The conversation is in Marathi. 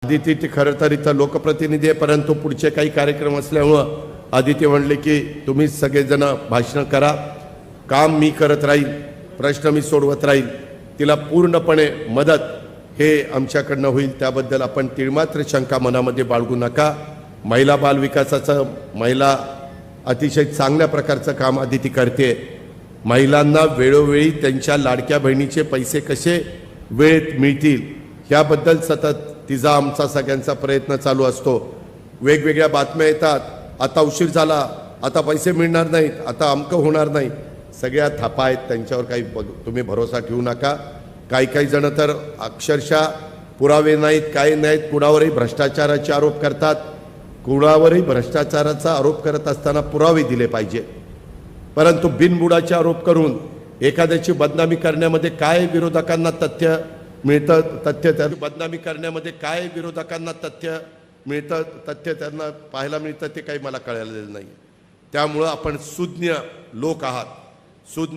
आदिती ते खरं तर इथं लोकप्रतिनिधी आहे, परंतु पुढचे काही कार्यक्रम असल्यामुळं आदिती म्हणले की तुम्ही सगळेजण भाषण करा, काम मी करत राहील, प्रश्न मी सोडवत राहील, तिला पूर्णपणे मदत हे आमच्याकडनं होईल, त्याबद्दल आपण तिळमात्र शंका मनामध्ये बाळगू नका। महिला बाल विकासाचं महिला अतिशय चांगल्या प्रकारचं काम आदिती करते। महिलांना वेळोवेळी त्यांच्या लाडक्या बहिणीचे पैसे कसे वेळेत मिळतील याबद्दल सतत तिचा आमचा सगळ्यांचा प्रयत्न चालू असतो। वेगवेगळ्या बातम्या येतात, आता उशीर झाला, आता पैसे मिळणार नाहीत, आता अमकं होणार नाही, सगळ्या थापा आहेत, त्यांच्यावर काही तुम्ही भरोसा ठेवू नका। काही जण तर अक्षरशः पुरावे नाहीत, काही नाहीत, कुणावरही भ्रष्टाचाराचे आरोप करतात। कुणावरही भ्रष्टाचाराचा आरोप करत असताना पुरावे दिले पाहिजे, परंतु बिनबुडाचे आरोप करून एखाद्याची बदनामी करण्यामध्ये काय विरोधकांना तथ्य मिळतं, तथ्य त्या बदनामी करण्यामध्ये काय विरोधकांना तथ्य मिळतं, तथ्य त्यांना पाहायला मिळतं ते काही मला कळलेलं नाही। त्यामुळं आपण सुज्ञ लोक आहात, सुज्ञ